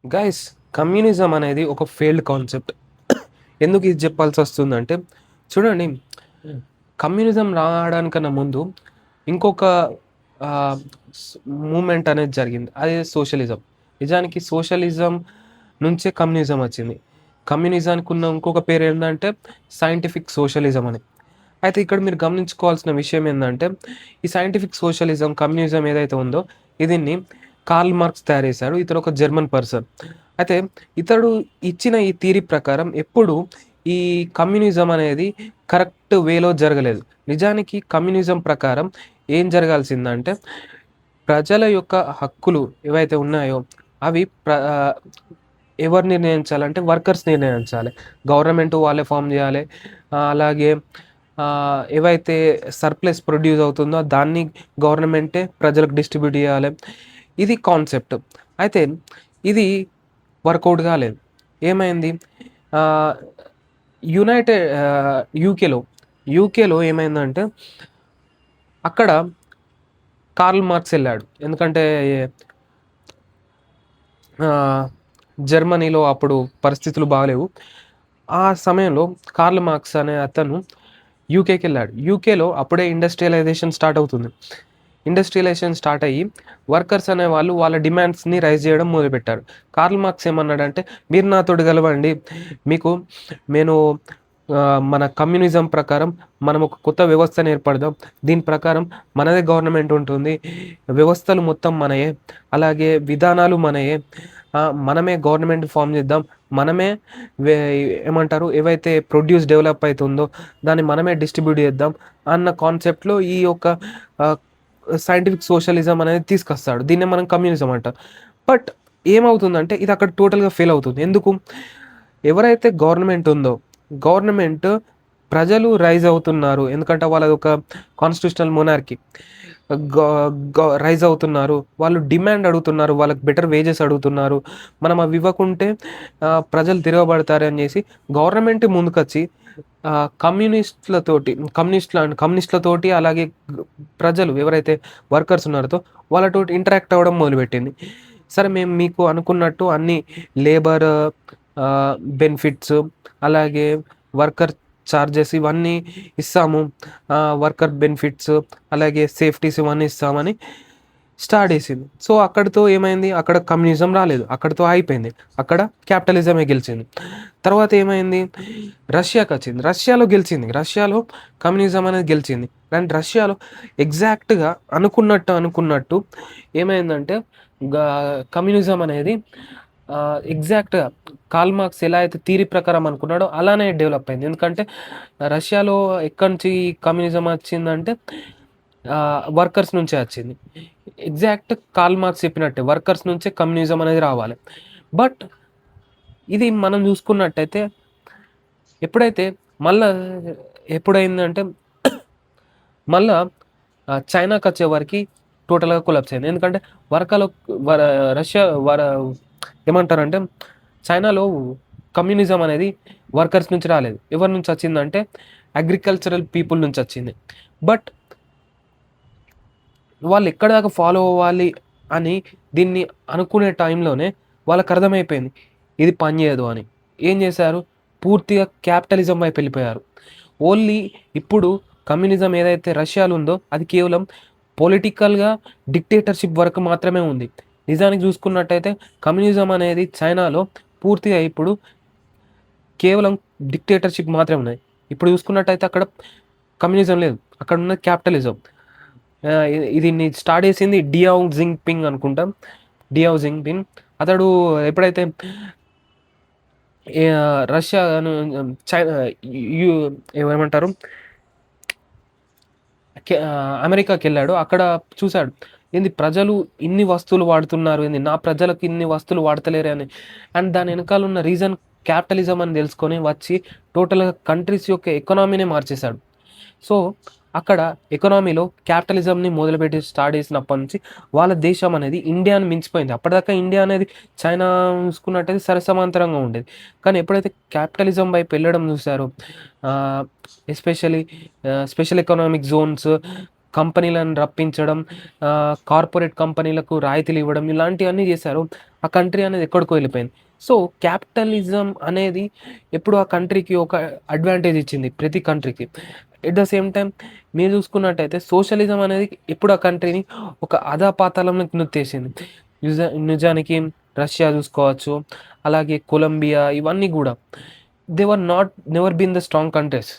Guys, communism అనేది ఒక failed concept. ఎందుకు ఇది చెప్పాల్సొస్తుందంటే, చూడండి, కమ్యూనిజం రావడానికన్నా ముందు ఇంకొక ఆహ్, స్ మూవ్‌మెంట్ అనేది జరిగింది. అదే సోషలిజం. నిజానికి సోషలిజం నుంచే కమ్యూనిజం వచ్చింది. కమ్యూనిజానికి ఉన్న ఇంకొక పేరేందంటే సైంటిఫిక్ సోషలిజం అని. అయితే ఇక్కడ మీరు గమనించుకోవాల్సిన విషయం ఏందంటే, ఈ సైంటిఫిక్ సోషలిజం, కమ్యూనిజం ఏదైతే ఉందో, దీన్ని కార్ల్ మార్క్స్ తయారు చేశాడు. ఇతను ఒక జర్మన్ పర్సన్. అయితే ఇతడు ఇచ్చిన ఈ థియరీ ప్రకారం ఎప్పుడు ఈ కమ్యూనిజం అనేది కరెక్ట్ వేలో జరగలేదు. నిజానికి కమ్యూనిజం ప్రకారం ఏం జరగాల్సిందంటే, ప్రజల యొక్క హక్కులు ఏవైతే ఉన్నాయో అవి ఎవరు నిర్ణయించాలంటే వర్కర్స్ నిర్ణయించాలి. గవర్నమెంట్ వాళ్ళే ఫార్మ్ జేయాలి. అలాగే ఏవైతే సర్ప్లస్ ప్రొడ్యూస్ అవుతుందో దాన్ని గవర్నమెంటే ప్రజలకు డిస్ట్రిబ్యూట్ జేయాలి. ఇది కాన్సెప్ట్. అయితే ఇది వర్కౌట్ కాలేదు. ఏమైంది? ఆహ్, యూకేలో యూకేలో ఏమైందంటే, అక్కడ కార్ల్ మార్క్స్ ఎళ్ళాడు. ఎందుకంటే ఆహ్, జర్మనీలో అప్పుడు పరిస్థితులు బాలేవు. ఆ సమయంలో కార్ల్ మార్క్స్ అనే అతను యూకేకెళ్ళాడు. యూకేలో అప్పుడే ఇండస్ట్రియలైజేషన్ స్టార్ట్ అవుతుంది. ఇండస్ట్రియలైజేషన్ స్టార్ట్ అయ్యి వర్కర్స్ అనేవాళ్ళు వాళ్ళ డిమాండ్స్‌ని రైజ్ చేయడం మొదలుపెట్టారు. కార్ల్ మార్క్స్ ఏమన్నాడంటే, "మీరు నాతోటి కలవండి. మీకు నేను మన కమ్యూనిజం ప్రకారం మనం ఒక కొత్త వ్యవస్థను ఏర్పడదాం. దీని ప్రకారం మనదే గవర్నమెంట్ ఉంటుంది. వ్యవస్థలు మొత్తం మనయే. అలాగే విధానాలు మనయే. మనమే గవర్నమెంట్ ఫార్మ్ చేద్దాం. మనమే వే ఏమంటారు ఏవైతే ప్రొడ్యూస్ డెవలప్ అయితుందో దాన్ని మనమే డిస్ట్రిబ్యూట్ చేద్దాం" అన్న కాన్సెప్ట్‌లో ఈ యొక్క ఆహ్, సైంటిఫిక్ సోషలిజం అనేది తీసుకొస్తాడు. దీన్నే మనం కమ్యూనిజం అంటాం. బట్ ఏమవుతుందంటే ఇది అక్కడ టోటల్‌గా ఫెయిల్ అవుతుంది. ఎందుకు? ఎవరైతే గవర్నమెంట్ ఉందో, గవర్నమెంట్ ప్రజలు రైజ్ అవుతున్నారు. ఎందుకంటే వాళ్ళదొక కాన్స్టిట్యూషనల్ మొనార్కీ. గ గ రైజ్ అవుతున్నారు. వాళ్ళు డిమాండ్ అడుగుతున్నారు. వాళ్ళకి బెటర్ వేజెస్ అడుగుతున్నారు. మనం అవి ఇవ్వకుంటే ప్రజలు తిరగబడతారని జేసి గవర్నమెంటే ముందుకొచ్చి కమ్యూనిస్ట్‌లతోటి అలాగే ప్రజలు ఎవరైతే వర్కర్స్ ఉన్నారో వాళ్ళతోటి ఇంటరాక్ట్ అవ్వడం మొదలుపెట్టింది. సరే, మేము మీకు అనుకున్నట్టు అన్ని లేబర్ బెనిఫిట్స్, అలాగే వర్కర్ చార్జెస్ ఇవన్నీ ఇస్తాము. వర్కర్ బెనిఫిట్స్, అలాగే సేఫ్టీస్ ఇవన్నీ ఇస్తామని స్టార్ట్ చేసింది. సో, అక్కడితో ఏమైంది? అక్కడ కమ్యూనిజం రాలేదు. అక్కడితో ఆగిపోయింది. అక్కడ క్యాపిటలిజమే గెలిచింది. తర్వాత ఏమైంది? రష్యాకొచ్చింది. రష్యాలో గెలిచింది. రష్యాలో కమ్యూనిజం అనేది గెలిచింది. అండ్ రష్యాలో ఎగ్జాక్ట్‌గా అనుకున్నట్టు ఏమైందంటే గా కమ్యూనిజం అనేది ఎగ్జాక్ట్‌గా కార్ల్ మార్క్స్ ఎలా అయితే థియరీ ప్రకారం అనుకున్నాడో అలానే డెవలప్ అయింది. ఎందుకంటే రష్యాలో ఎక్కడి నుంచి కమ్యూనిజం వచ్చిందంటే వర్కర్స్ నుంచే వచ్చింది. ఎగ్జాక్ట్ కార్ల్ మార్క్స్ చెప్పినట్టే వర్కర్స్ నుంచే కమ్యూనిజం అనేది రావాలి. బట్ ఇది మనం చూసుకున్నట్టయితే ఎప్పుడైతే మళ్ళా ఎప్పుడైందంటే మళ్ళా చైనాకొచ్చేవరకి టోటల్‌గా కొలాప్స్ అయింది. ఎందుకంటే వరకలో వర రష్యా వర ఏమంటారంటే చైనాలో కమ్యూనిజం అనేది వర్కర్స్ నుంచి రాలేదు. ఎవరి నుంచి వచ్చిందంటే అగ్రికల్చరల్ పీపుల్ నుంచి వచ్చింది. బట్ వాళ్ళు ఎక్కడి దాకా ఫాలో అవ్వాలి అని దీన్ని అనుకునే టైంలోనే వాళ్ళకర్థమైపోయింది. ఇది పనిచేయదు అని. ఏం చేశారు? పూర్తిగా క్యాపిటలిజం వైపు వెళ్ళిపోయారు. ఓన్లీ ఇప్పుడు కమ్యూనిజం ఏదైతే రష్యాలో ఉందో అది కేవలం పొలిటికల్‌గా డిక్టేటర్‌షిప్ వరకు మాత్రమే ఉంది. నిజానికి చూసుకున్నట్టయితే కమ్యూనిజం అనేది చైనాలో పూర్తిగా ఇప్పుడు కేవలం డిక్టేటర్‌షిప్ మాత్రమే ఉన్నాయి. ఇప్పుడు చూసుకున్నట్టయితే అక్కడ కమ్యూనిజం లేదు. అక్కడ ఉన్నది క్యాపిటలిజం. దీన్ని స్టార్ట్ చేసింది డియావ్ జింగ్‌పింగ్ అనుకుంటా. డియావ్ జింగ్‌పింగ్ అతడు ఎప్పుడైతే రష్యాను చైనా యు ఏమంటారు అమెరికాకెళ్ళాడు. అక్కడ చూసాడు. ఏంది ప్రజలు ఇన్ని వస్తువులు వాడుతున్నారు ఏంది? నా ప్రజలకు ఇన్ని వస్తువులు వాడతలేరే అని. అండ్ దాని ఎనకాల ఉన్న రీజన్ క్యాపిటలిజం అని తెలుసుకొని వచ్చి టోటల్‌గా కంట్రీస్ యొక్క ఎకానమీనే మార్చేసాడు. సో, అక్కడ ఎకానమీలో క్యాపిటలిజంని మొదలుపెట్టి స్టార్ట్ చేసినప్పటి నుంచి వాళ్ళ దేశం అనేది ఇండియాని మించిపోయింది. అప్పటిదాకా ఇండియా అనేది చైనా చూసుకున్నట్టయితే సరిసమాంతరంగా ఉండేది. కానీ ఎప్పుడైతే క్యాపిటలిజం వైపు వెళ్ళడం చూసారో ఆహ్, ఎస్పెషల్లీ స్పెషల్ ఎకనామిక్ జోన్స్, కంపెనీలను రప్పించడం, కార్పొరేట్ కంపెనీలకు రాయితీలు ఇవ్వడం ఇలాంటివన్నీ చేశారో ఆ కంట్రీ అనేది ఎక్కడికో వెళ్ళిపోయింది. సో, క్యాపిటలిజం అనేది ఎప్పుడు ఆ కంట్రీకి ఒక అడ్వాంటేజ్ ఇచ్చింది ప్రతి కంట్రీకి. ఎట్ ద సేమ్ టైమ్ మీరు చూసుకున్నట్టయితే సోషలిజం అనేది ఎప్పుడు ఆ కంట్రీని ఒక అధపాతాళంలోకి నెట్టేసింది. నిజ నిజానికి రష్యా చూసుకోవచ్చు, అలాగే కొలంబియా ఇవన్నీ గూడా they were not never been the strong countries.